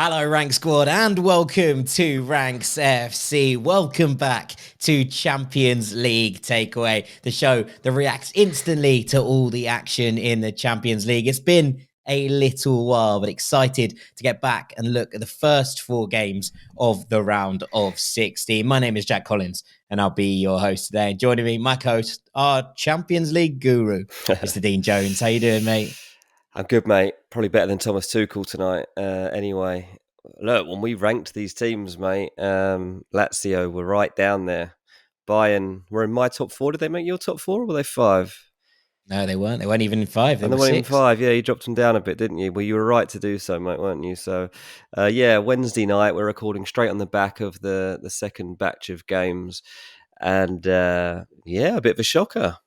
Hello, Rank Squad, and welcome to Ranks FC. Welcome back to Champions League Takeaway, the show that reacts instantly to all the action in the Champions League. It's been a little while, but excited to get back and look at the first four games of the round of 16. My name is Jack Collins, and I'll be your host today. And joining me, my co-host, our Champions League guru, Mr. Dean Jones. How you doing, mate? I'm good, mate. Probably better than Thomas Tuchel tonight. Anyway, look, when we ranked these teams, mate, Lazio were right down there. Bayern were in my top four. Did they make your top four, or were they five? No, they weren't. They weren't even in five. They And were they weren't even six. five. Yeah, you dropped them down a bit, didn't you? Well, you were right to do so, mate, weren't you? So, Wednesday night, we're recording straight on the back of the second batch of games. And, a bit of a shocker.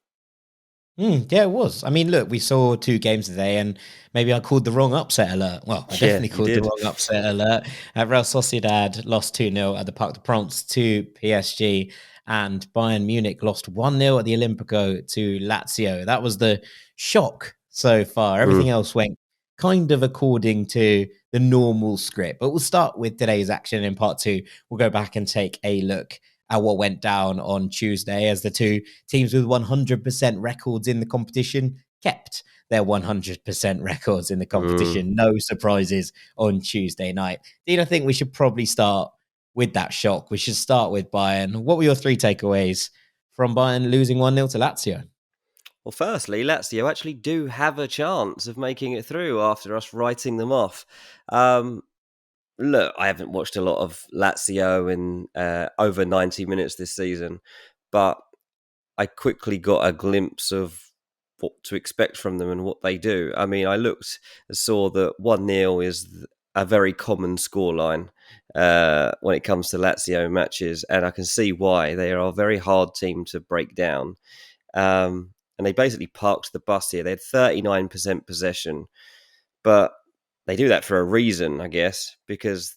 Yeah, it was. I mean, look, we saw two games today, and maybe I called the wrong upset alert. Well, I definitely called the wrong upset alert. Real Sociedad lost 2-0 at the Parc des Princes to PSG, and Bayern Munich lost 1-0 at the Olimpico to Lazio. That was the shock so far. Everything else went kind of according to the normal script. But we'll start with today's action in part two. We'll go back and take a look at what went down on Tuesday as the two teams with 100% records in the competition kept their 100% records in the competition. No surprises on Tuesday night. Dean, I think we should probably start with that shock. We should start with Bayern. What were your three takeaways from Bayern losing 1-0 to Lazio? Well, firstly, Lazio actually do have a chance of making it through after us writing them off. Look, I haven't watched a lot of Lazio in over 90 minutes this season, but I quickly got a glimpse of what to expect from them and what they do. I mean, I looked and saw that 1-0 is a very common scoreline when it comes to Lazio matches, and I can see why. They are a very hard team to break down. And they basically parked the bus here. They had 39% possession, but they do that for a reason, I guess, because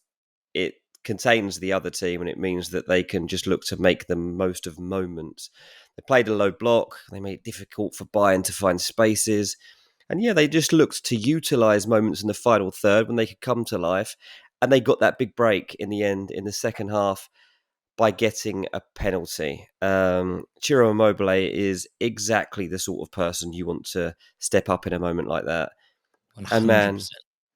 it contains the other team and it means that they can just look to make the most of moments. They played a low block. They made it difficult for Bayern to find spaces. And they just looked to utilise moments in the final third when they could come to life. And they got that big break in the end, in the second half, by getting a penalty. Ciro Immobile is exactly the sort of person you want to step up in a moment like that. 100%. And man,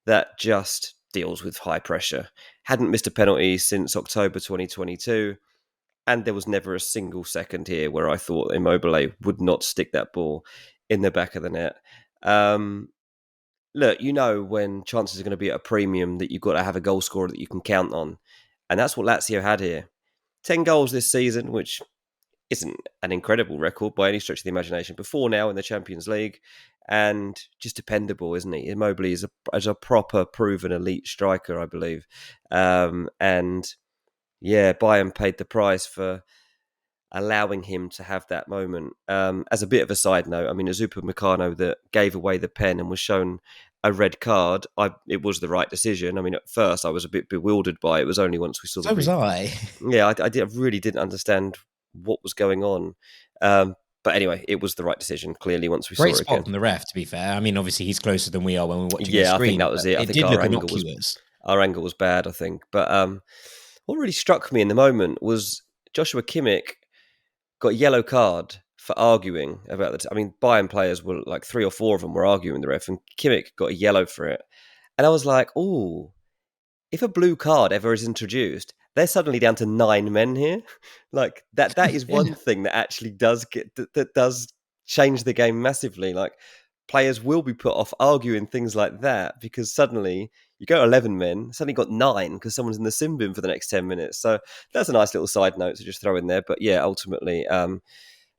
that just deals with high pressure. Hadn't missed a penalty since October 2022, and there was never a single second here where I thought Immobile would not stick that ball in the back of the net. Look, when chances are going to be at a premium that you've got to have a goal scorer that you can count on, and that's what Lazio had here. 10 goals this season, which isn't an incredible record by any stretch of the imagination. Before now in the Champions League, and just dependable, isn't he? Immobile is a proper, proven elite striker, I believe. Bayern paid the price for allowing him to have that moment. As a bit of a side note, I mean, Azupa Meccano that gave away the pen and was shown a red card, it was the right decision. I mean, at first I was a bit bewildered by it. It was only once we saw the... So was I. Yeah, I really didn't understand what was going on. But anyway, it was the right decision, clearly, once we saw it again. Great spot from the ref, to be fair. I mean, obviously, he's closer than we are when we're watching the screen. Yeah, I think that was it. I It think did look our innocuous. angle was bad, I think. But what really struck me in the moment was Joshua Kimmich got a yellow card for arguing about I mean, Bayern players were like 3 or 4 of them were arguing with the ref, and Kimmich got a yellow for it. And I was like, ooh, if a blue card ever is introduced, they're suddenly down to 9 men here. Like that is one thing that actually does change the game massively. Like players will be put off arguing things like that because suddenly you go 11 men, suddenly got 9 because someone's in the sim bin for the next 10 minutes. So that's a nice little side note to just throw in there. But yeah, ultimately,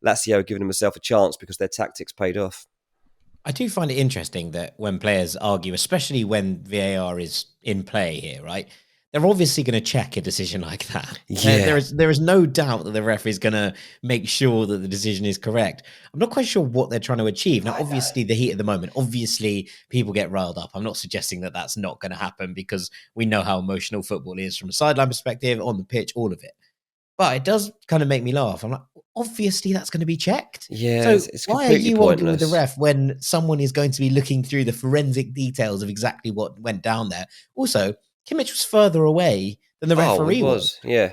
Lazio giving himself a chance because their tactics paid off. I do find it interesting that when players argue, especially when VAR is in play here, right? They're obviously going to check a decision like that. Yeah. There is no doubt that the ref is going to make sure that the decision is correct. I'm not quite sure what they're trying to achieve. Now, obviously, the heat of the moment, obviously, people get riled up. I'm not suggesting that that's not going to happen because we know how emotional football is from a sideline perspective, on the pitch, all of it. But it does kind of make me laugh. I'm like, obviously that's going to be checked. Yeah, so it's why are completely you arguing with the pointless. ref when someone is going to be looking through the forensic details of exactly what went down there? Also, Kimmich was further away than the Oh, he referee was. was, yeah.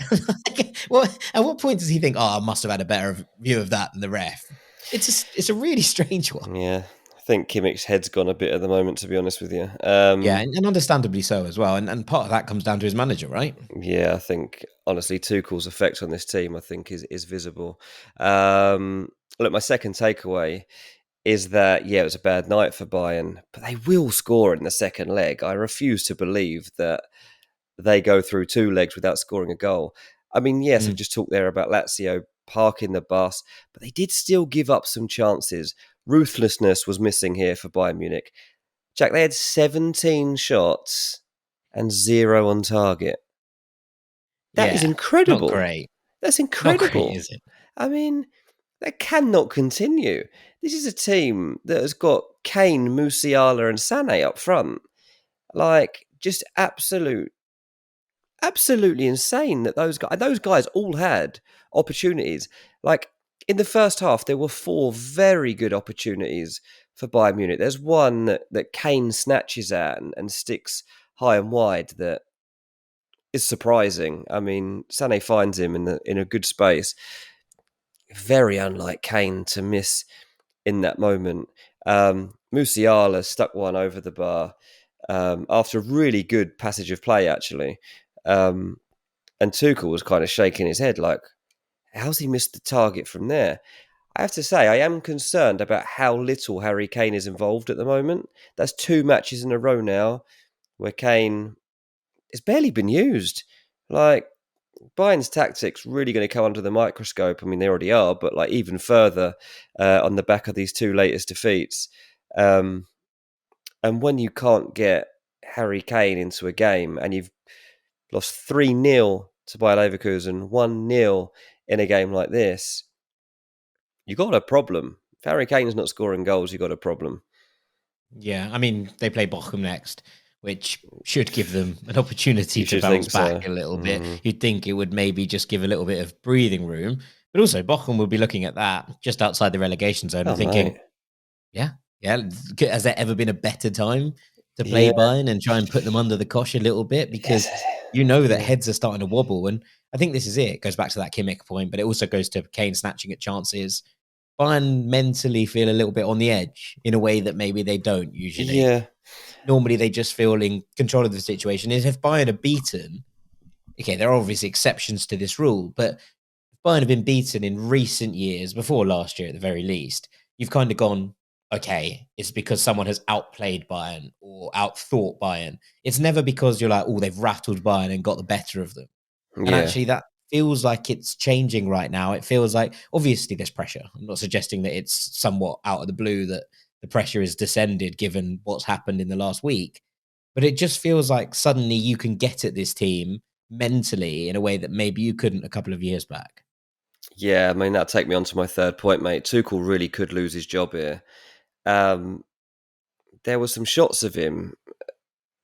At what point does he think, I must have had a better view of that than the ref? It's a really strange one. Yeah. I think Kimmich's head's gone a bit at the moment, to be honest with you. Yeah, and understandably so as well. And part of that comes down to his manager, right? Yeah, I think honestly Tuchel's effect on this team, I think, is visible. Look, my second takeaway is that it was a bad night for Bayern, but they will score in the second leg. I refuse to believe that they go through two legs without scoring a goal. I mean, yes, I've just talked there about Lazio parking the bus, but they did still give up some chances. Ruthlessness was missing here for Bayern Munich. Jack, they had 17 shots and 0 on target. That is not incredible. great. That's Not great, incredible. is it? I mean, that cannot continue. This is a team that has got Kane, Musiala, and Sané up front. Like, just absolutely insane that those guys all had opportunities. Like, in the first half, there were 4 very good opportunities for Bayern Munich. There's one that Kane snatches at and sticks high and wide that is surprising. I mean, Sané finds him in a good space. Very unlike Kane to miss in that moment. Musiala stuck one over the bar after a really good passage of play, actually. And Tuchel was kind of shaking his head like, how's he missed the target from there? I have to say, I am concerned about how little Harry Kane is involved at the moment. That's 2 matches in a row now where Kane has barely been used. Like, Bayern's tactics really going to come under the microscope. I mean, they already are, but like even further on the back of these 2 latest defeats. And when you can't get Harry Kane into a game and you've lost 3-0 to Bayer Leverkusen, 1-0 in a game like this, you got a problem. If Harry Kane's not scoring goals, you got a problem. Yeah, I mean, they play Bochum next, which should give them an opportunity to bounce back a little bit. You'd think it would maybe just give a little bit of breathing room. But also, Bochum will be looking at that just outside the relegation zone and thinking, yeah, has there ever been a better time to play Bayern and try and put them under the cosh a little bit? Because you know that heads are starting to wobble. And I think this is it. It goes back to that Kimmich point, but it also goes to Kane snatching at chances. Bayern mentally feel a little bit on the edge in a way that maybe they don't usually. Yeah. Normally, they just feel in control of the situation. Is if Bayern are beaten, okay, there are obviously exceptions to this rule, but if Bayern have been beaten in recent years, before last year at the very least, you've kind of gone, okay, it's because someone has outplayed Bayern or outthought Bayern. It's never because you're like, oh, they've rattled Bayern and got the better of them. And actually, that feels like it's changing right now. It feels like, obviously, there's pressure. I'm not suggesting that it's somewhat out of the blue that the pressure is descended given what's happened in the last week. But it just feels like suddenly you can get at this team mentally in a way that maybe you couldn't a couple of years back. Yeah, I mean, that'll take me on to my third point, mate. Tuchel really could lose his job here. There were some shots of him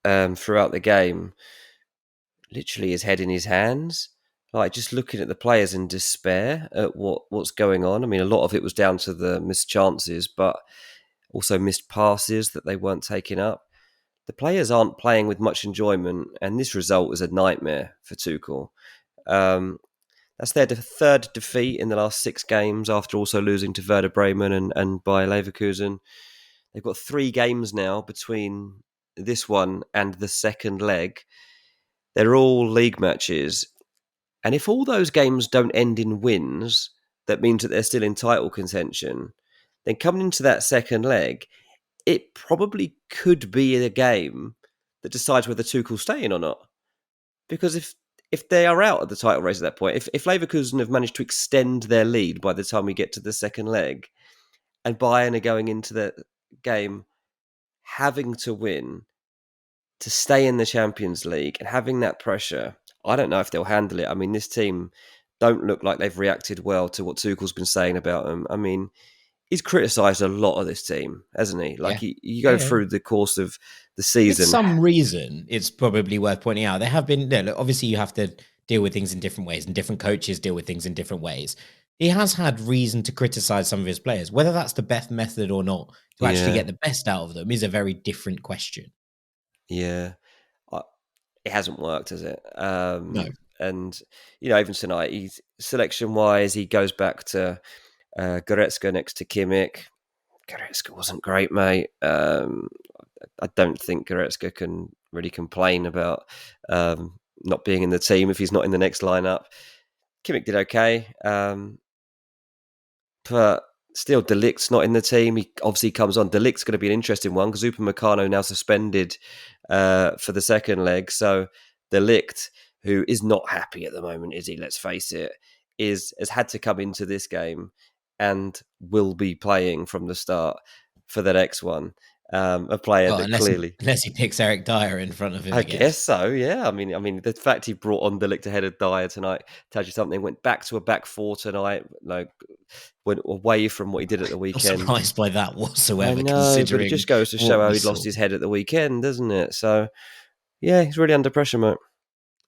throughout the game, literally his head in his hands, like just looking at the players in despair at what's going on. I mean, a lot of it was down to the missed chances, but also missed passes that they weren't taking up. The players aren't playing with much enjoyment, and this result is a nightmare for Tuchel. That's their third defeat in the last 6 games after also losing to Werder Bremen and Bayer Leverkusen. They've got 3 games now between this one and the second leg. They're all league matches. And if all those games don't end in wins, that means that they're still in title contention, then coming into that second leg, it probably could be a game that decides whether Tuchel's staying or not. Because if they are out of the title race at that point, if Leverkusen have managed to extend their lead by the time we get to the second leg, and Bayern are going into the game having to win to stay in the Champions League and having that pressure, I don't know if they'll handle it. I mean, this team don't look like they've reacted well to what Tuchel's been saying about them. I mean, he's criticised a lot of this team, hasn't he? Like, you go through the course of the season. For some reason, it's probably worth pointing out. There have been, look, obviously you have to deal with things in different ways, and different coaches deal with things in different ways. He has had reason to criticise some of his players. Whether that's the best method or not to actually get the best out of them is a very different question. Yeah. it hasn't worked, has it? No. And, even tonight, selection-wise, he goes back to Goretzka next to Kimmich. Goretzka wasn't great, mate. I don't think Goretzka can really complain about not being in the team if he's not in the next lineup. Kimmich did okay, but still, De Ligt's not in the team. He obviously comes on. De Ligt's going to be an interesting one because Upamecano now suspended for the second leg. So De Ligt, who is not happy at the moment, is he? Let's face it, has had to come into this game and will be playing from the start for the next one. A player that clearly, unless he picks Eric Dyer in front of him, I guess so. Yeah, I mean, the fact he brought on De Ligt ahead of Dyer tonight tells you something. Went back to a back four tonight. Went away from what he did at the weekend. Not surprised by that whatsoever. I know, but it just goes to show how he'd lost his head at the weekend, doesn't it? So, yeah, he's really under pressure, mate.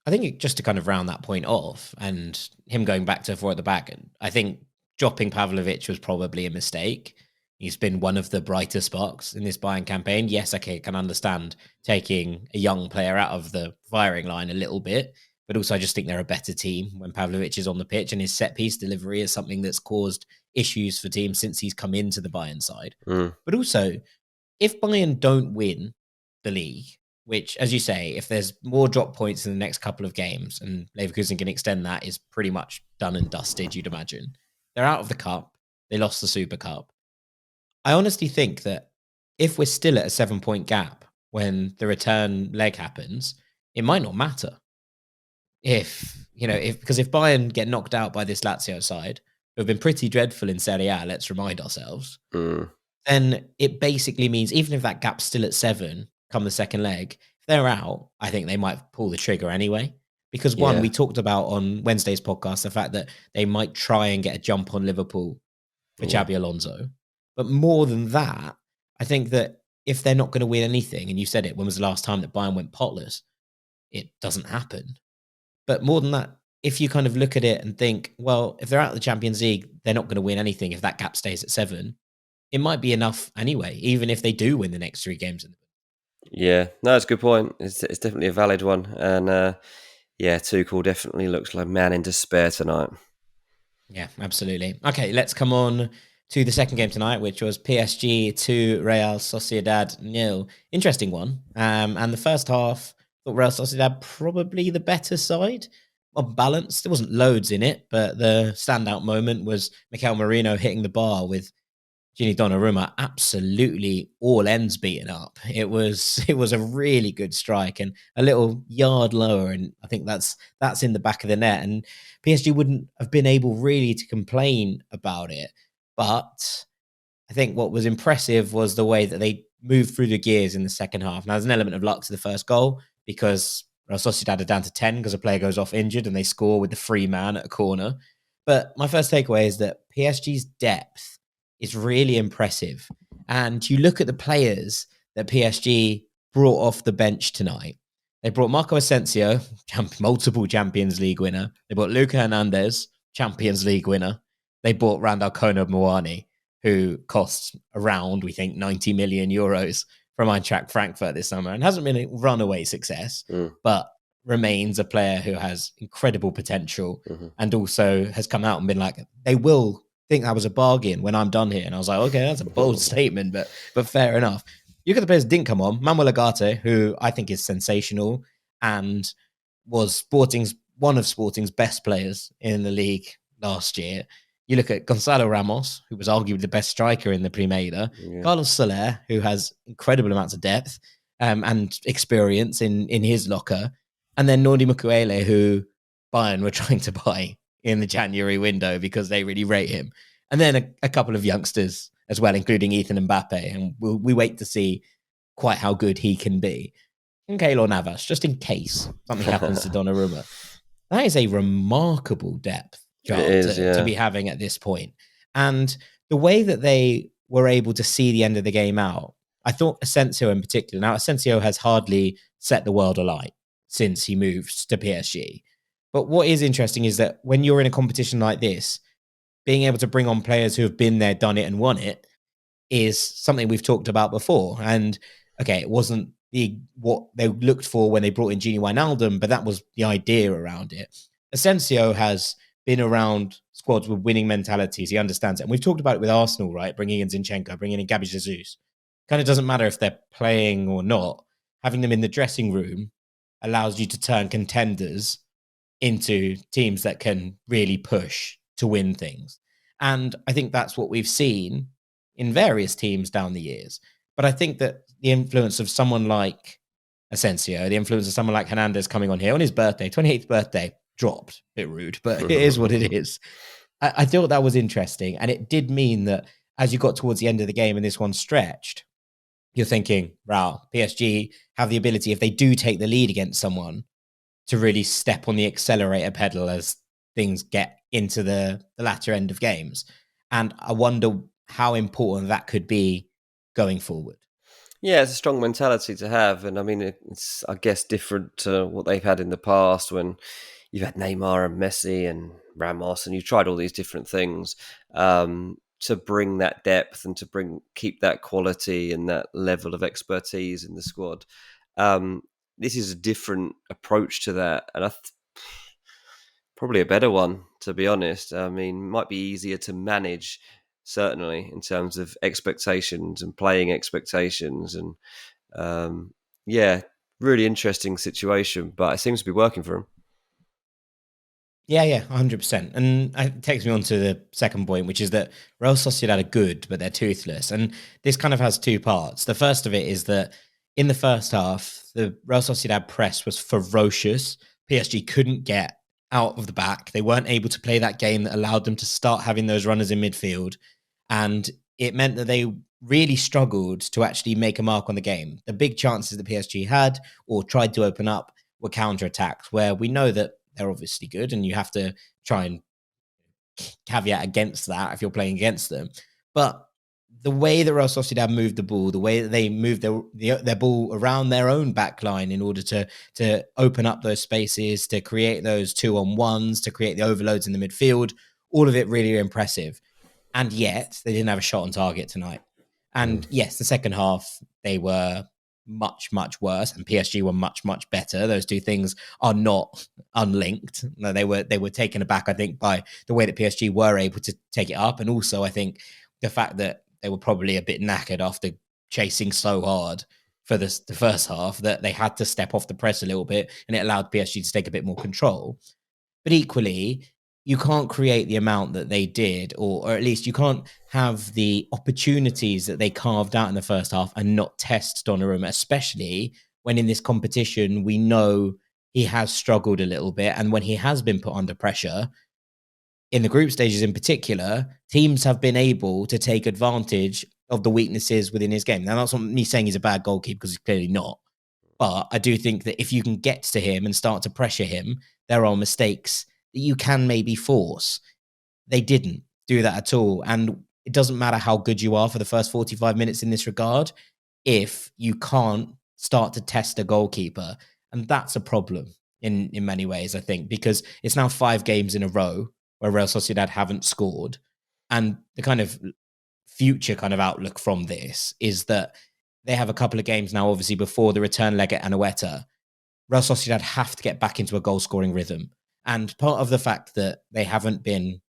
I think just to kind of round that point off and him going back to 4 at the back, I think dropping Pavlovic was probably a mistake. He's been one of the brighter sparks in this Bayern campaign. Yes, okay, I can understand taking a young player out of the firing line a little bit, but also I just think they're a better team when Pavlovic is on the pitch, and his set-piece delivery is something that's caused issues for teams since he's come into the Bayern side. But also, if Bayern don't win the league, which, as you say, if there's more drop points in the next couple of games, and Leverkusen can extend that, is pretty much done and dusted, you'd imagine. They're out of the cup. They lost the Super Cup. I honestly think that if we're still at a 7-point gap when the return leg happens, it might not matter. Because if Bayern get knocked out by this Lazio side, who have been pretty dreadful in Serie A, let's remind ourselves, then it basically means even if that gap's still at 7 come the second leg, if they're out, I think they might pull the trigger anyway. Because one, we talked about on Wednesday's podcast, the fact that they might try and get a jump on Liverpool for Xabi Alonso. But more than that, I think that if they're not going to win anything, and you said it, when was the last time that Bayern went potless? It doesn't happen. But more than that, if you kind of look at it and think, well, if they're out of the Champions League, they're not going to win anything if that gap stays at 7. It might be enough anyway, even if they do win the next 3 games. Yeah, no, that's a good point. It's definitely a valid one. And Tuchel definitely looks like a man in despair tonight. Yeah, absolutely. Okay, let's come on to the second game tonight, which was PSG 2, Real Sociedad 0. Interesting one. And the first half, I thought Real Sociedad probably the better side. Well, balanced. There wasn't loads in it, but the standout moment was Mikel Merino hitting the bar with Gini Donnarumma absolutely all ends beaten up. It was a really good strike and a little yard lower, and I think that's in the back of the net. And PSG wouldn't have been able really to complain about it. But I think what was impressive was the way that they moved through the gears in the second half. Now, there's an element of luck to the first goal because Real Sociedad are down to 10 because a player goes off injured and they score with the free man at a corner. But my first takeaway is that PSG's depth is really impressive. And you look at the players that PSG brought off the bench tonight. They brought Marco Asensio, multiple Champions League winner. They brought Luca Hernandez, Champions League winner. They bought Randall Kolo-Muani, who costs around, we think, 90 million euros from Eintracht Frankfurt this summer and hasn't been a runaway success, but remains a player who has incredible potential and also has come out and been like, they will think that was a bargain when I'm done here. And I was like, okay, that's a bold statement, but fair enough. You look at the players that didn't come on. Manuel Ugarte, who I think is sensational and was one of Sporting's best players in the league last year. You look at Gonzalo Ramos, who was arguably the best striker in the Primera. Carlos Soler, who has incredible amounts of depth and experience in his locker. And then Nordi Mukwele, who Bayern were trying to buy in the January window because they really rate him. And then a couple of youngsters as well, including Ethan Mbappe. And we wait to see quite how good he can be. And Keylor Navas, just in case something happens to Donnarumma. That is a remarkable depth to be having at this point. And the way that they were able to see the end of the game out, I thought Asensio in particular. Now, Asensio has hardly set the world alight since he moved to PSG. But what is interesting is that when you're in a competition like this, being able to bring on players who have been there, done it, and won it is something we've talked about before. And okay, it wasn't what they looked for when they brought in Gini Wijnaldum, but that was the idea around it. Asensio has been around squads with winning mentalities. He understands it. And we've talked about it with Arsenal, right? Bringing in Zinchenko, bringing in Gabi Jesus. Kind of doesn't matter if they're playing or not. Having them in the dressing room allows you to turn contenders into teams that can really push to win things. And I think that's what we've seen in various teams down the years. But I think that the influence of someone like Asensio, the influence of someone like Hernandez coming on here on his birthday, 28th birthday, dropped. A bit rude, but it is what it is. I thought that was interesting. And it did mean that as you got towards the end of the game and this one stretched, you're thinking, wow, PSG have the ability, if they do take the lead against someone, to really step on the accelerator pedal as things get into the latter end of games. And I wonder how important that could be going forward. Yeah, it's a strong mentality to have. And I mean, it's, I guess, different to what they've had in the past when you've had Neymar and Messi and Ramos and you've tried all these different things to bring that depth and to keep that quality and that level of expertise in the squad. This is a different approach to that. And probably a better one, to be honest. I mean, might be easier to manage, certainly, in terms of expectations and playing expectations. And yeah, really interesting situation, but it seems to be working for him. Yeah, 100%. And it takes me on to the second point, which is that Real Sociedad are good, but they're toothless. And this kind of has two parts. The first of it is that in the first half, the Real Sociedad press was ferocious. PSG couldn't get out of the back. They weren't able to play that game that allowed them to start having those runners in midfield. And it meant that they really struggled to actually make a mark on the game. The big chances that PSG had or tried to open up were counterattacks, where we know that they're obviously good and you have to try and caveat against that if you're playing against them. But the way that Real Sociedad moved the ball, the way that they moved their ball around their own back line in order to open up those spaces, to create those 2-on-1s, to create the overloads in the midfield, all of it really impressive. And yet they didn't have a shot on target tonight. And yes, the second half, they were much, much worse, and PSG were much, much better. Those two things are not unlinked. No, they were taken aback, I think, by the way that PSG were able to take it up. And also, I think the fact that they were probably a bit knackered after chasing so hard for the first half that they had to step off the press a little bit, and it allowed PSG to take a bit more control. But equally, you can't create the amount that they did, or at least you can't have the opportunities that they carved out in the first half and not test Donnarumma, especially when in this competition, we know he has struggled a little bit. And when he has been put under pressure, in the group stages in particular, teams have been able to take advantage of the weaknesses within his game. Now, that's not me saying he's a bad goalkeeper, because he's clearly not. But I do think that if you can get to him and start to pressure him, there are mistakes that you can maybe force. They didn't do that at all. And it doesn't matter how good you are for the first 45 minutes in this regard if you can't start to test a goalkeeper. And that's a problem in many ways, I think, because it's now 5 games in a row where Real Sociedad haven't scored. And the kind of future kind of outlook from this is that they have a couple of games now, obviously, before the return leg at Anoeta. Real Sociedad have to get back into a goal-scoring rhythm. And part of the fact that they haven't been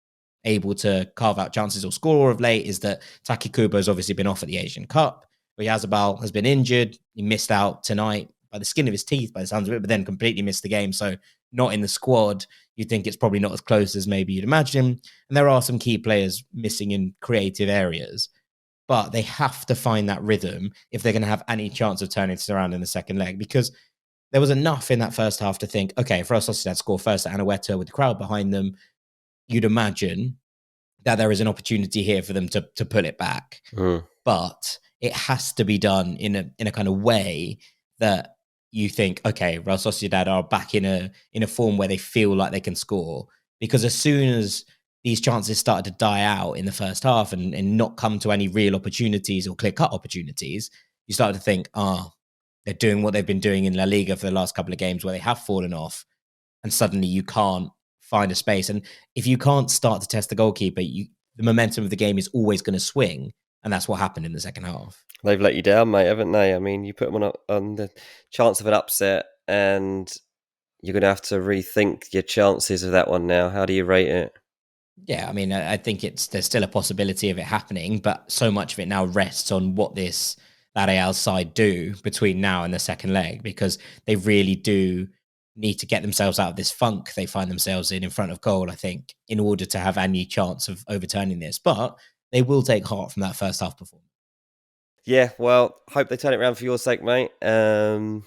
able to carve out chances or score of late is that Taki Kubo has obviously been off at the Asian Cup. Oyarzabal has been injured. He missed out tonight by the skin of his teeth, by the sounds of it, but then completely missed the game. So not in the squad. You'd think it's probably not as close as maybe you'd imagine. And there are some key players missing in creative areas. But they have to find that rhythm if they're going to have any chance of turning this around in the second leg, because there was enough in that first half to think, okay, if Real Sociedad score first at Anoeta with the crowd behind them, you'd imagine that there is an opportunity here for them to pull it back. But it has to be done in a kind of way that you think, okay, Real Sociedad are back in a form where they feel like they can score. Because as soon as these chances started to die out in the first half and not come to any real opportunities or clear-cut opportunities, you started to think, they're doing what they've been doing in La Liga for the last couple of games where they have fallen off, and suddenly you can't find a space. And if you can't start to test the goalkeeper, the momentum of the game is always going to swing. And that's what happened in the second half. They've let you down, mate, haven't they? I mean, you put them on the chance of an upset, and you're going to have to rethink your chances of that one now. How do you rate it? Yeah, I mean, I think there's still a possibility of it happening, but so much of it now rests on what that Real side do between now and the second leg, because they really do need to get themselves out of this funk they find themselves in front of goal, I think, in order to have any chance of overturning this. But they will take heart from that first half performance. Yeah, well, hope they turn it around for your sake, mate. Not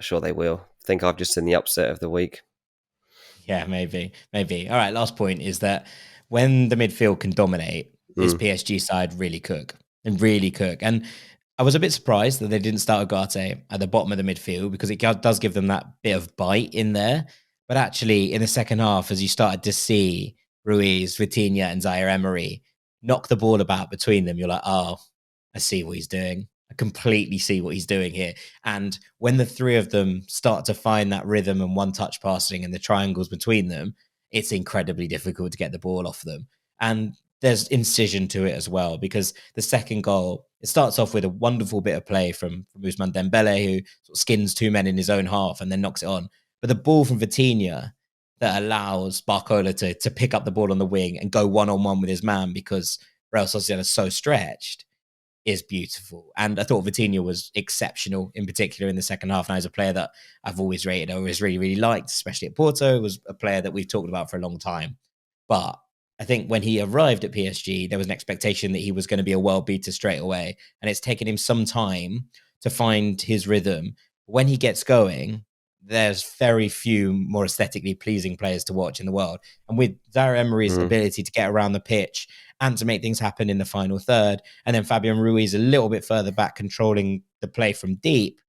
sure they will. I think I've just seen the upset of the week. Yeah, maybe. All right, last point is that when the midfield can dominate, this PSG side really cook. And I was a bit surprised that they didn't start Ugarte at the bottom of the midfield, because it does give them that bit of bite in there. But actually, in the second half, as you started to see Ruiz, Vitinha, and Zaire Emery knock the ball about between them, you're like, oh, I see what he's doing. I completely see what he's doing here. And when the three of them start to find that rhythm and one-touch passing and the triangles between them, it's incredibly difficult to get the ball off them. And there's incision to it as well, because the second goal, it starts off with a wonderful bit of play from Ousmane Dembele, who sort of skins two men in his own half and then knocks it on. But the ball from Vitinha that allows Barcola to pick up the ball on the wing and go one-on-one with his man, because Real Sociedad is so stretched, is beautiful. And I thought Vitinha was exceptional, in particular in the second half. And as a player that I've always rated, I always really, really liked, especially at Porto, was a player that we've talked about for a long time. But I think when he arrived at PSG, there was an expectation that he was going to be a world beater straight away. And it's taken him some time to find his rhythm. When he gets going, there's very few more aesthetically pleasing players to watch in the world. And with Zaire Emery's ability to get around the pitch and to make things happen in the final third, and then Fabian Ruiz a little bit further back controlling the play from deep,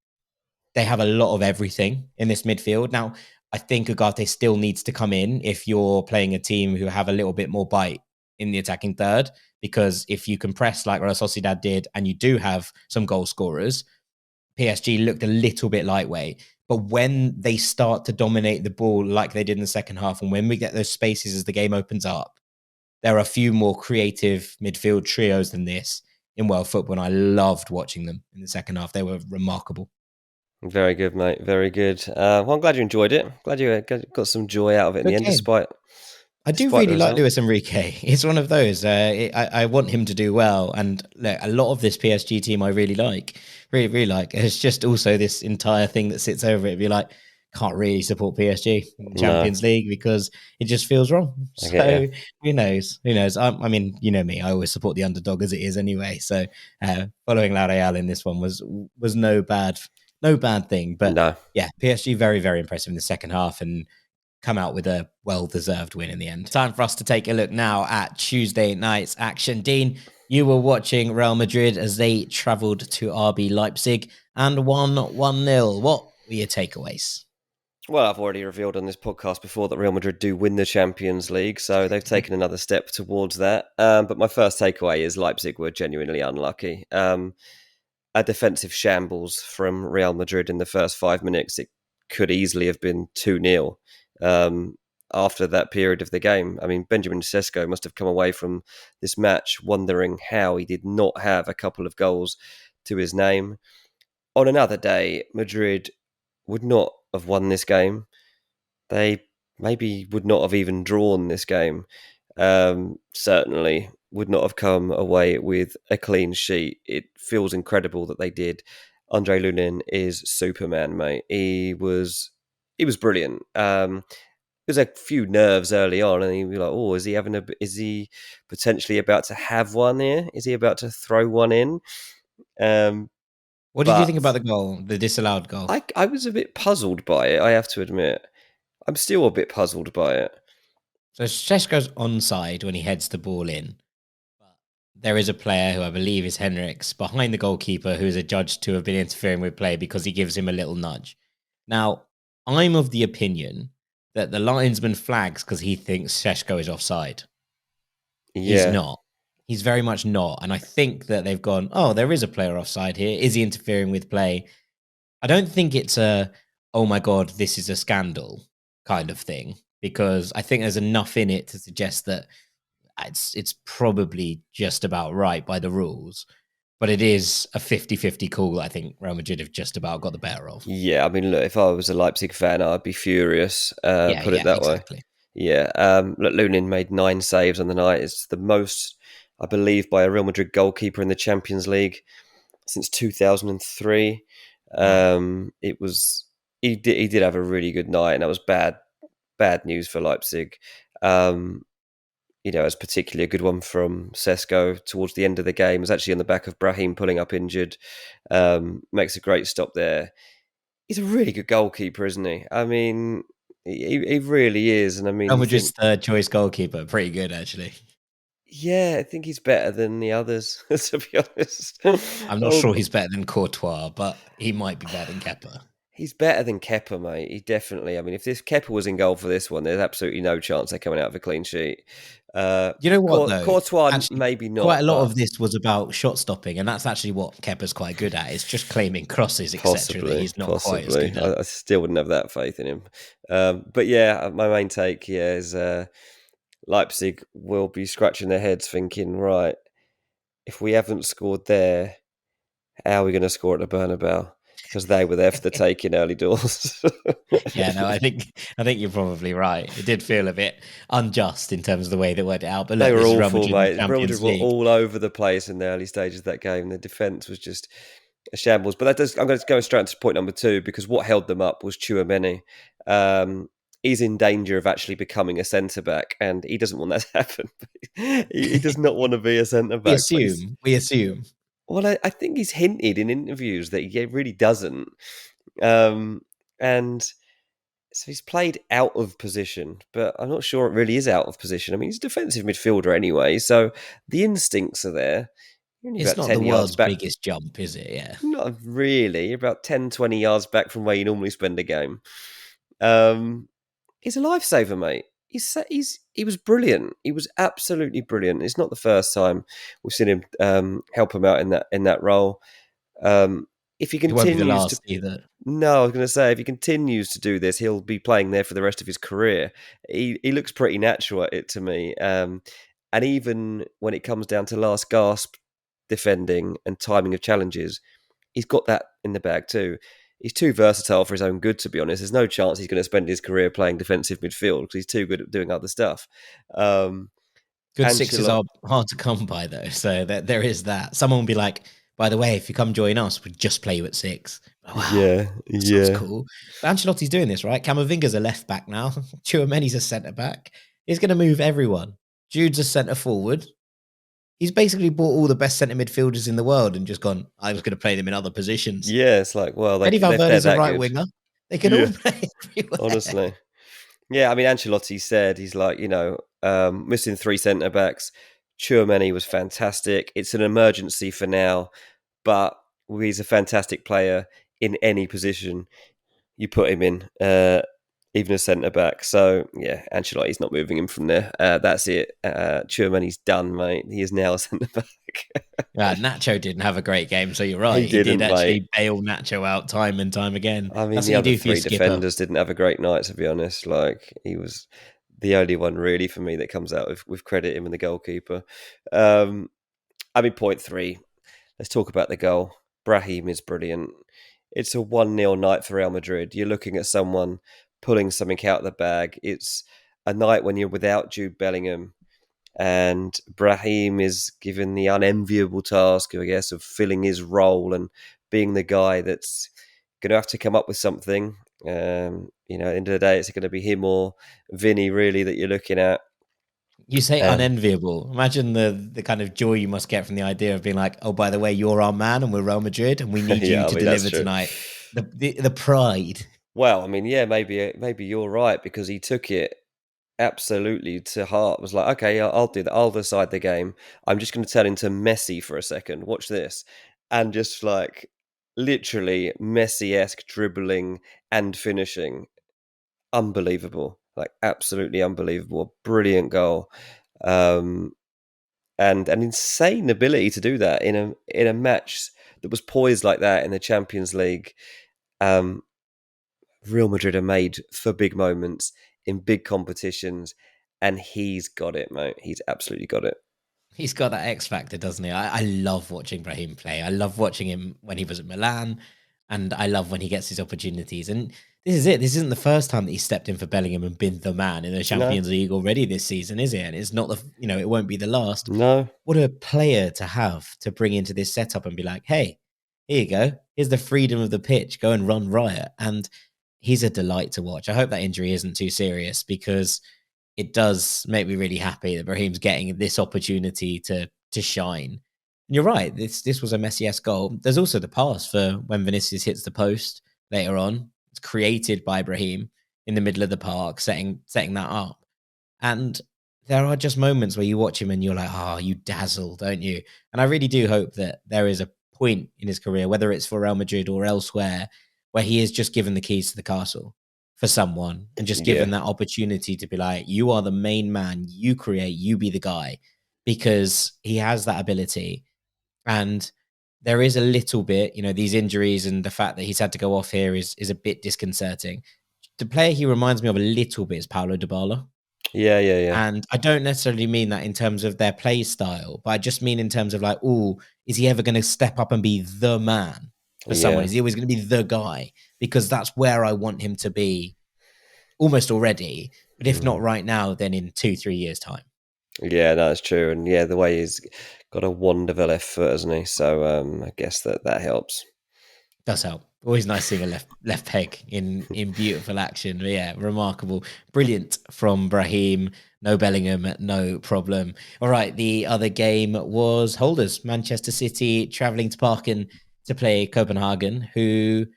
they have a lot of everything in this midfield. Now, I think Ugarte still needs to come in if you're playing a team who have a little bit more bite in the attacking third, because if you can press like Real Sociedad did and you do have some goal scorers, PSG looked a little bit lightweight. But when they start to dominate the ball like they did in the second half, and when we get those spaces as the game opens up, there are a few more creative midfield trios than this in world football, and I loved watching them in the second half. They were remarkable. Very good, mate. Very good. Well, I'm glad you enjoyed it. Glad you got some joy out of it in the end, despite I do really like Luis Enrique. It's one of those. I want him to do well. And look, a lot of this PSG team I really like. Really, really like. It's just also this entire thing that sits over it. Be like, can't really support PSG in the Champions League because it just feels wrong. So who knows? Who knows? I mean, you know me. I always support the underdog as it is anyway. So following La Real in this one was no bad thing. But yeah, PSG very, very impressive in the second half and come out with a well-deserved win in the end. Time for us to take a look now at Tuesday night's action. Dean, you were watching Real Madrid as they travelled to RB Leipzig and won 1-0. What were your takeaways? Well, I've already revealed on this podcast before that Real Madrid do win the Champions League, so they've taken another step towards that. But my first takeaway is Leipzig were genuinely unlucky. A defensive shambles from Real Madrid in the first 5 minutes. It could easily have been 2-0. After that period of the game. I mean, Benjamin Sesko must have come away from this match wondering how he did not have a couple of goals to his name. On another day, Madrid would not have won this game. They maybe would not have even drawn this game. Certainly would not have come away with a clean sheet. It feels incredible that they did. Andre Lunin is Superman, mate. He was brilliant. There's a few nerves early on, and you'd be like, "Oh, is he potentially about to have one here? Is he about to throw one in?" What did you think about the goal, the disallowed goal? I was a bit puzzled by it, I have to admit. I'm still a bit puzzled by it. So Sesko's onside when he heads the ball in. But there is a player who I believe is Henriks behind the goalkeeper who's adjudged to have been interfering with play because he gives him a little nudge. Now, I'm of the opinion that the linesman flags because he thinks Sesko is offside. Yeah. He's not. He's very much not. And I think that they've gone, oh, there is a player offside here. Is he interfering with play? I don't think it's a, oh my God, this is a scandal kind of thing, because I think there's enough in it to suggest that it's probably just about right by the rules. But it is a 50-50 call that I think Real Madrid have just about got the better of. Yeah, I mean, look, if I was a Leipzig fan, I'd be furious. Yeah, Put it yeah, that way. exactly. Yeah. Look, Lunin made 9 saves on the night. It's the most, I believe, by a Real Madrid goalkeeper in the Champions League since 2003. Wow. It was he did have a really good night, and that was bad news for Leipzig. It's particularly a good one from Sesko towards the end of the game. It was actually on the back of Brahim pulling up injured. Makes a great stop there. He's a really good goalkeeper, isn't he? I mean, he really is. And I mean, Real you Madrid's think, third choice goalkeeper, pretty good actually. yeah, I think he's better than the others, to be honest. I'm not sure he's better than Courtois, but he might be better than Kepa. He's better than Kepa, mate. He definitely. I mean, if this Kepa was in goal for this one, there's absolutely no chance they're coming out of a clean sheet. You know what though? Courtois, Actually, maybe quite a not, lot but of this was about shot stopping, and that's actually what Kepa's quite good at. It's just claiming crosses, etc. That possibly, he's not quite as possibly. good at. I still wouldn't have that faith in him. But yeah, my main take here is Leipzig will be scratching their heads, thinking, right, if we haven't scored there, how are we going to score at the Bernabeu? Because they were there for the taking early doors. Yeah, no, I think you're probably right. It did feel a bit unjust in terms of the way they worked it out. But They look, were this is Real awful, Madrid in the mate. Real Madrid Champions were League. all over the place in the early stages of that game. The defence was just a shambles. But I'm going to go straight to point number 2, because what held them up was Tchouameni. He's in danger of actually becoming a centre back, and he doesn't want that to happen. he does not want to be a centre we back. assume, we assume. Well, I think he's hinted in interviews that he really doesn't. And so he's played out of position, but I'm not sure it really is out of position. I mean, he's a defensive midfielder anyway, so the instincts are there. You're only It's about not the 10 yards world's back. biggest jump, is it? Yeah. Not really. You're about 10, 20 yards back from where you normally spend a game. He's a lifesaver, mate. He was brilliant. He was absolutely brilliant. It's not the first time we've seen him help him out in that role. If he It won't be the continues to last either. No, I was going to say, if he continues to do this, he'll be playing there for the rest of his career. He looks pretty natural at it to me. And even when it comes down to last gasp defending and timing of challenges, he's got that in the bag too. He's too versatile for his own good, to be honest. There's no chance he's going to spend his career playing defensive midfield because he's too good at doing other stuff. Good sixes Ancelotti, are hard to come by, though. So there is that. Someone will be like, by the way, if you come join us, we'll just play you at 6. Oh, wow. yeah, That sounds yeah. cool. But Ancelotti's doing this, right? Camavinga's a left back now. Tchouameni's a centre back. He's going to move everyone. Jude's a centre forward. He's basically bought all the best centre midfielders in the world and just gone, I was going to play them in other positions. Yeah, it's like, well, Eddie they're Valverde's a that right good. winger. They can Yeah, all play everywhere. honestly. Yeah, I mean, Ancelotti said he's like, missing 3 centre backs. Tchouameni was fantastic. It's an emergency for now, but he's a fantastic player in any position you put him in, even a centre back. So yeah, Ancelotti's not moving him from there. That's it. Tchouameni's done, mate. He is now a centre back. Yeah, Nacho didn't have a great game, so you're right. He He did didn't, mate. actually bail Nacho out time and time again. I mean, That's the what you other do for your 3 skipper. defenders didn't have a great night, to be honest. Like, he was the only one really for me that comes out with credit, him and the goalkeeper. I mean, point 3. Let's talk about the goal. Brahim is brilliant. It's a 1-0 night for Real Madrid. You're looking at someone pulling something out of the bag. It's a night when you're without Jude Bellingham, and Brahim is given the unenviable task, I guess, of filling his role and being the guy that's going to have to come up with something. At the end of the day, it's going to be him or Vinny, really, that you're looking at. You say Um, unenviable. Imagine the kind of joy you must get from the idea of being like, oh, by the way, you're our man and we're Real Madrid and we need you yeah, I to mean, that's deliver true. tonight. The pride. Well, I mean, yeah, maybe you're right, because he took it absolutely to heart. Was like, okay, I'll do that. I'll decide the game. I'm just going to turn into Messi for a second. Watch this, and just like literally Messi-esque dribbling and finishing, unbelievable, like absolutely unbelievable. Brilliant goal, and an insane ability to do that in a match that was poised like that in the Champions League. Real Madrid are made for big moments in big competitions, And he's got it, mate. He's absolutely got it. He's got that X factor, doesn't he? I love watching Brahim play. I love watching him when he was at Milan, and I love when he gets his opportunities. And this is it. This isn't the first time that he stepped in for Bellingham and been the man in the Champions League already this season, is it? And it's not it won't be the last. No. What a player to have to bring into this setup and be like, hey, here you go. Here's the freedom of the pitch. Go and run riot. And he's a delight to watch. I hope that injury isn't too serious, because it does make me really happy that Brahim's getting this opportunity to shine. And you're right, this was a Messi-esque goal. There's also the pass for when Vinicius hits the post later on. It's created by Brahim in the middle of the park, setting that up. And there are just moments where you watch him and you're like, oh, you dazzle, don't you? And I really do hope that there is a point in his career, whether it's for Real Madrid or elsewhere, where he is just given the keys to the castle for someone and just given that opportunity to be like, you are the main man, you create, you be the guy, because he has that ability. And there is a little bit, these injuries and the fact that he's had to go off here is a bit disconcerting. The player he reminds me of a little bit is Paulo Dybala. Yeah. And I don't necessarily mean that in terms of their play style, but I just mean in terms of like, is he ever going to step up and be the man for someone? Is he always going to be the guy? Because that's where I want him to be almost already. But if not right now, then in 2-3 years' time. Yeah, that's true. And the way he's got a wonderful left foot, hasn't he? So I guess that helps. Does help. Always nice seeing a left peg in beautiful action. But yeah, remarkable. Brilliant from Brahim. No Bellingham, no problem. All right, the other game was holders. Manchester City travelling to Parken to play Copenhagen, who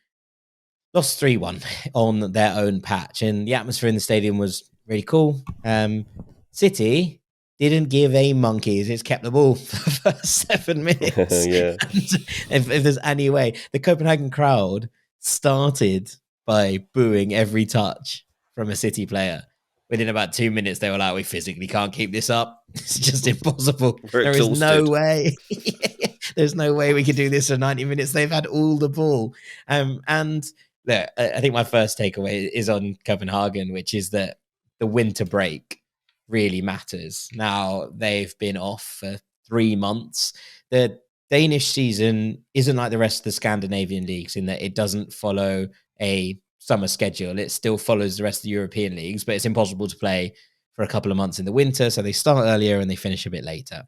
lost 3-1 on their own patch. And the atmosphere in the stadium was really cool. City didn't give a monkeys. It's kept the ball for the first 7 minutes. If there's any way, the Copenhagen crowd started by booing every touch from a City player. Within about 2 minutes, they were like, we physically can't keep this up. It's just impossible. There is no way. There's no way we could do this for 90 minutes. They've had all the ball. And look, I think my first takeaway is on Copenhagen, which is that the winter break really matters. Now, they've been off for 3 months. The Danish season isn't like the rest of the Scandinavian leagues in that it doesn't follow a summer schedule. It still follows the rest of the European leagues, but it's impossible to play for a couple of months in the winter. So they start earlier and they finish a bit later.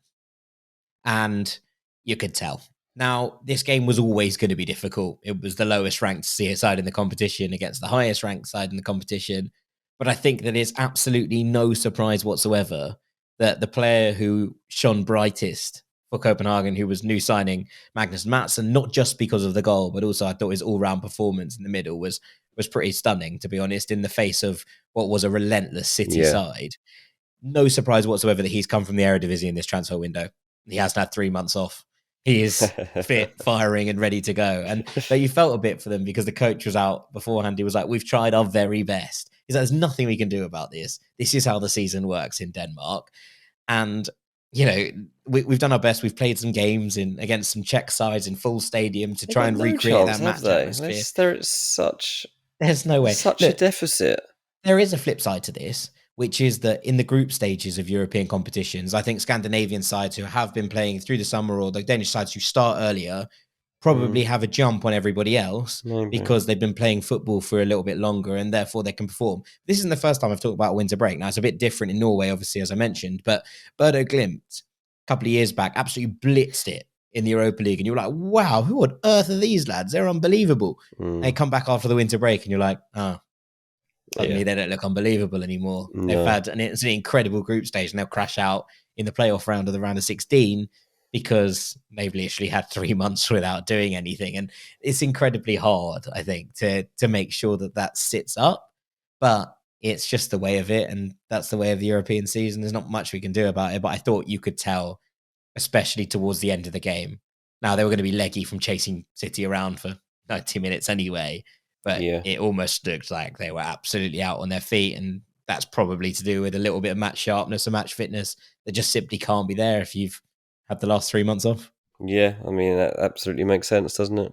And you could tell. Now, this game was always going to be difficult. It was the lowest ranked side in the competition against the highest ranked side in the competition. But I think that it's absolutely no surprise whatsoever that the player who shone brightest for Copenhagen, who was new signing Magnus Madsen, not just because of the goal, but also I thought his all-round performance in the middle was pretty stunning, to be honest, in the face of what was a relentless City side. No surprise whatsoever that he's come from the Eredivisie in this transfer window. He hasn't had 3 months off. He is fit, firing, and ready to go. And but you felt a bit for them because the coach was out beforehand. He was like, we've tried our very best. He's like, there's nothing we can do about this. This is how the season works in Denmark. And, we've done our best. We've played some games against some Czech sides in full stadium to try and recreate that match atmosphere. There's no way. Such a deficit. There is a flip side to this, which is that in the group stages of European competitions, I think Scandinavian sides who have been playing through the summer or the Danish sides who start earlier probably have a jump on everybody else because they've been playing football for a little bit longer and therefore they can perform. This isn't the first time I've talked about winter break. Now, it's a bit different in Norway, obviously, as I mentioned, but Bodo Glimt, a couple of years back, absolutely blitzed it in the Europa League. And you're like, wow, who on earth are these lads? They're unbelievable. They come back after the winter break and you're like, suddenly they don't look unbelievable anymore. No. They've had an incredible group stage and they'll crash out in the playoff round of the round of 16 because they've literally had 3 months without doing anything. And it's incredibly hard, I think, to make sure that sits up. But it's just the way of it. And that's the way of the European season. There's not much we can do about it. But I thought you could tell, especially towards the end of the game. Now, they were going to be leggy from chasing City around for 90 minutes anyway. But it almost looked like they were absolutely out on their feet. And that's probably to do with a little bit of match sharpness and match fitness that just simply can't be there if you've had the last 3 months off. Yeah, I mean, that absolutely makes sense, doesn't it?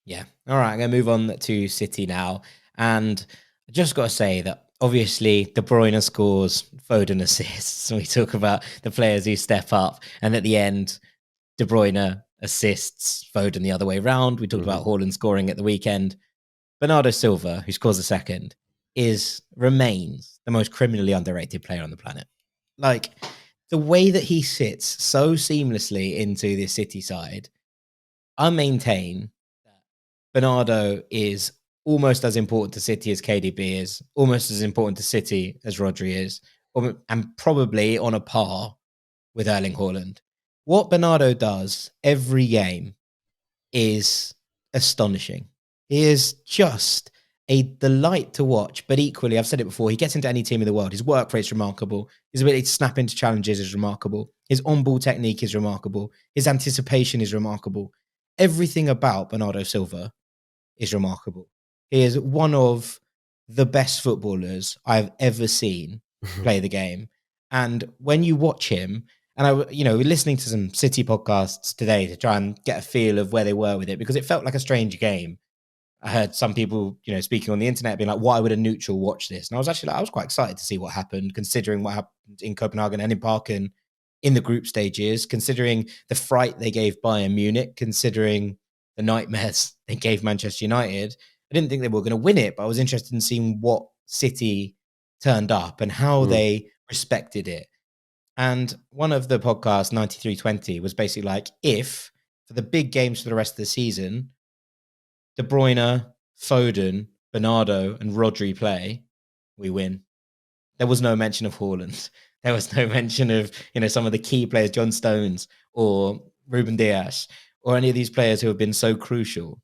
Yeah. All right, I'm going to move on to City now. And I just got to say that obviously De Bruyne scores, Foden assists. We talk about the players who step up, and at the end, De Bruyne assists, Foden the other way around. We talked about Haaland scoring at the weekend. Bernardo Silva, who scores a second, remains the most criminally underrated player on the planet. Like, the way that he sits so seamlessly into the City side, I maintain that Bernardo is almost as important to City as KDB is, almost as important to City as Rodri is, and probably on a par with Erling Haaland. What Bernardo does every game is astonishing. He is just a delight to watch, but equally, I've said it before, he gets into any team in the world. His work rate's remarkable. His ability to snap into challenges is remarkable. His on-ball technique is remarkable. His anticipation is remarkable. Everything about Bernardo Silva is remarkable. He is one of the best footballers I've ever seen play the game. And when you watch him, and we're listening to some City podcasts today to try and get a feel of where they were with it, because it felt like a strange game. I heard some people, speaking on the internet being like, why would a neutral watch this? And I was actually I was quite excited to see what happened, considering what happened in Copenhagen and in Parken in the group stages, considering the fright they gave Bayern Munich, considering the nightmares they gave Manchester United. I didn't think they were going to win it, but I was interested in seeing what City turned up and how they respected it. And one of the podcasts, 9320, was basically like, if for the big games for the rest of the season, De Bruyne, Foden, Bernardo, and Rodri play, we win. There was no mention of Haaland. There was no mention of, some of the key players, John Stones or Ruben Diaz, or any of these players who have been so crucial.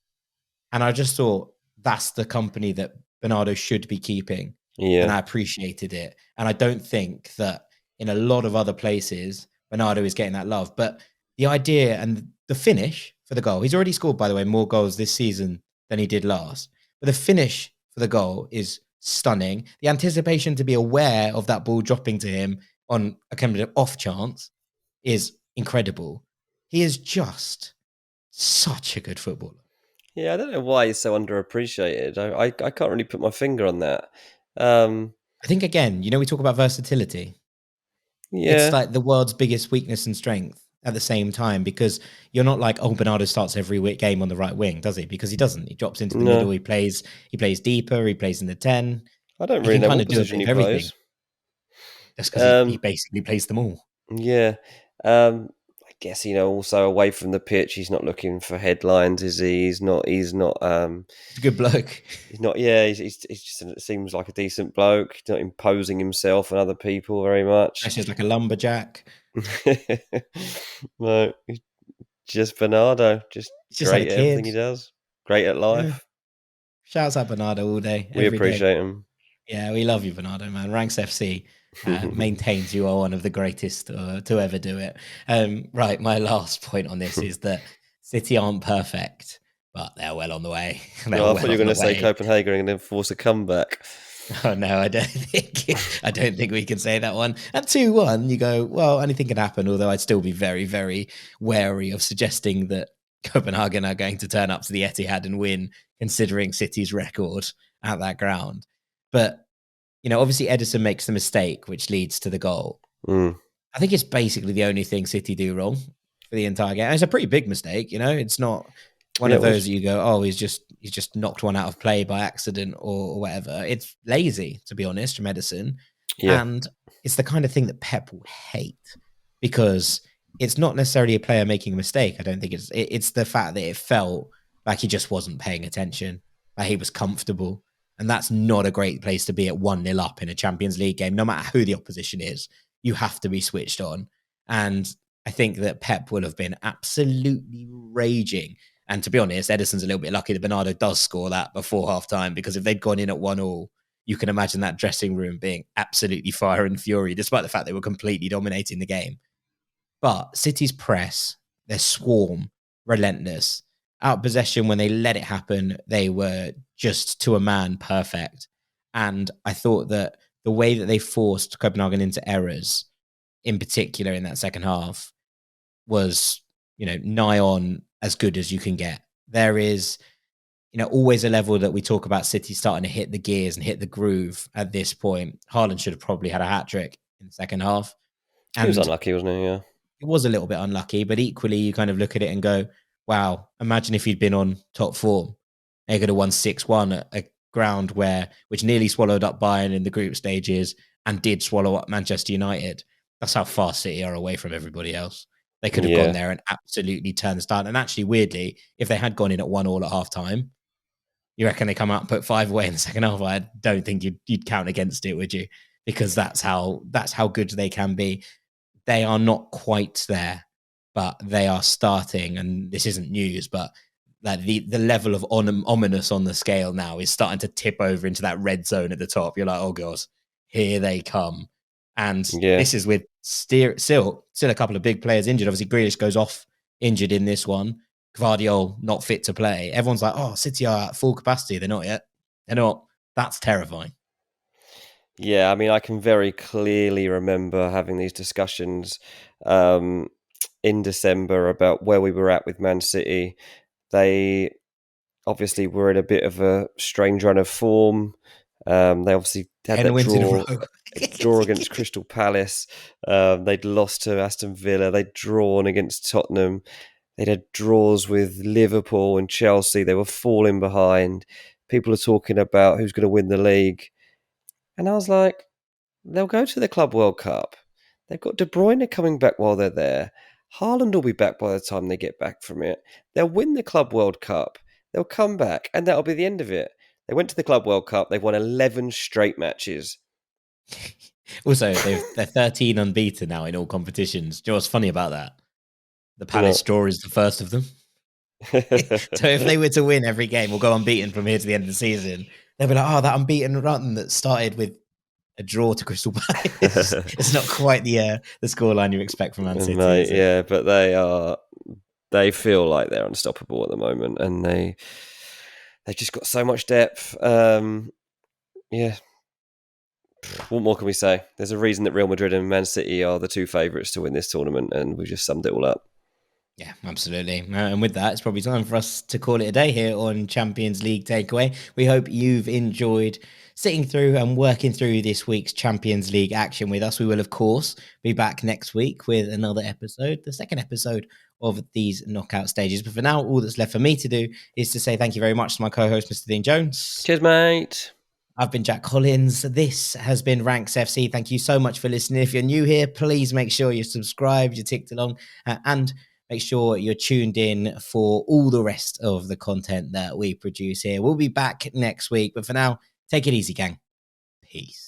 And I just thought that's the company that Bernardo should be keeping. Yeah. And I appreciated it. And I don't think that in a lot of other places, Bernardo is getting that love. But the idea and the finish for the goal, he's already scored, by the way, more goals this season than he did last. But the finish for the goal is stunning. The anticipation to be aware of that ball dropping to him on a kind of off chance is incredible. He is just such a good footballer. Yeah, I don't know why he's so underappreciated. I can't really put my finger on that. I think, again, we talk about versatility. Yeah. It's like the world's biggest weakness and strength at the same time, because you're not like, Bernardo starts every game on the right wing, does he? Because he doesn't. He drops into the middle. He plays deeper. He plays in the 10. I don't really know what position he plays. Just because he basically plays them all. Yeah. I guess, also away from the pitch, he's not looking for headlines, is he? He's not. He's a good bloke. He's not. Yeah, he's just seems like a decent bloke. He's not imposing himself on other people very much. He's like a lumberjack. No, just Bernardo. Just great at everything he does. Great at life. Yeah. Shouts out Bernardo all day. We appreciate him. Yeah, we love you, Bernardo, man. Ranks FC maintains you are one of the greatest to ever do it. Right, my last point on this is that City aren't perfect, but they're well on the way. I thought you were going to say Copenhagen and then force a comeback. Oh no, I don't think we can say that one. At 2-1, you go, well, anything can happen, although I'd still be very, very wary of suggesting that Copenhagen are going to turn up to the Etihad and win, considering City's record at that ground. But, obviously Ederson makes the mistake, which leads to the goal. I think it's basically the only thing City do wrong for the entire game. And it's a pretty big mistake, it's not one of those you go, he's just knocked one out of play by accident or whatever. It's lazy, to be honest, from Ederson. Yeah. And it's the kind of thing that Pep will hate, because it's not necessarily a player making a mistake. I don't think it's the fact that it felt like he just wasn't paying attention, like he was comfortable. And that's not a great place to be at 1-0 up in a Champions League game. No matter who the opposition is, you have to be switched on. And I think that Pep will have been absolutely raging. And to be honest, Ederson's a little bit lucky that Bernardo does score that before half-time, because if they'd gone in at 1-1, you can imagine that dressing room being absolutely fire and fury, despite the fact they were completely dominating the game. But City's press, their swarm, relentless. Out of possession, when they let it happen, they were just to a man perfect. And I thought that the way that they forced Copenhagen into errors, in particular in that second half, was, nigh on as good as you can get. There is always a level that we talk about City starting to hit the gears and hit the groove at this point. Haaland should have probably had a hat-trick in the second half. And he was unlucky, wasn't he? Yeah. It was a little bit unlucky, but equally you kind of look at it and go, wow, imagine if he'd been on top form. They could have won 6-1 at a ground which nearly swallowed up Bayern in the group stages and did swallow up Manchester United. That's how far City are away from everybody else. They could have gone there and absolutely turned the start. And actually, weirdly, if they had gone in at 1-1 at half-time, you reckon they come out and put 5 away in the second half? I don't think you'd count against it, would you? Because that's how good they can be. They are not quite there, but they are starting, and this isn't news, but that the level of ominous on the scale now is starting to tip over into that red zone at the top. You're like, oh God, here they come. And this is with still a couple of big players injured. Obviously, Grealish goes off injured in this one. Gvardiol not fit to play. Everyone's like, oh, City are at full capacity. They're not yet. They're not. That's terrifying. Yeah, I mean, I can very clearly remember having these discussions in December about where we were at with Man City. They obviously were in a bit of a strange run of form. They obviously had that draw against Crystal Palace. They'd lost to Aston Villa. They'd drawn against Tottenham. They'd had draws with Liverpool and Chelsea. They were falling behind. People are talking about who's going to win the league. And I was like, they'll go to the Club World Cup. They've got De Bruyne coming back while they're there. Haaland will be back by the time they get back from it. They'll win the Club World Cup. They'll come back, and that'll be the end of it. They went to the Club World Cup. They've won 11 straight matches. Also, they're 13 unbeaten now in all competitions. Do you know what's funny about that? The Palace draw is the first of them. So if they were to win every game or go unbeaten from here to the end of the season, they'll be like, oh, that unbeaten run that started with a draw to Crystal Palace. It's not quite the scoreline you expect from Man City. Mate, yeah, but they feel like they're unstoppable at the moment, and they've just got so much depth. Yeah. What more can we say? There's a reason that Real Madrid and Man City are the two favourites to win this tournament, and we've just summed it all up. Yeah, absolutely. And with that, it's probably time for us to call it a day here on Champions League Takeaway. We hope you've enjoyed sitting through and working through this week's Champions League action with us. We will, of course, be back next week with another episode, the second episode of these knockout stages. But for now, all that's left for me to do is to say thank you very much to my co-host, Mr. Dean Jones. Cheers, mate. I've been Jack Collins. This has been Ranks FC. Thank you so much for listening. If you're new here, please make sure you're subscribed, you're ticked along, and make sure you're tuned in for all the rest of the content that we produce here. We'll be back next week, but for now, take it easy, gang. Peace.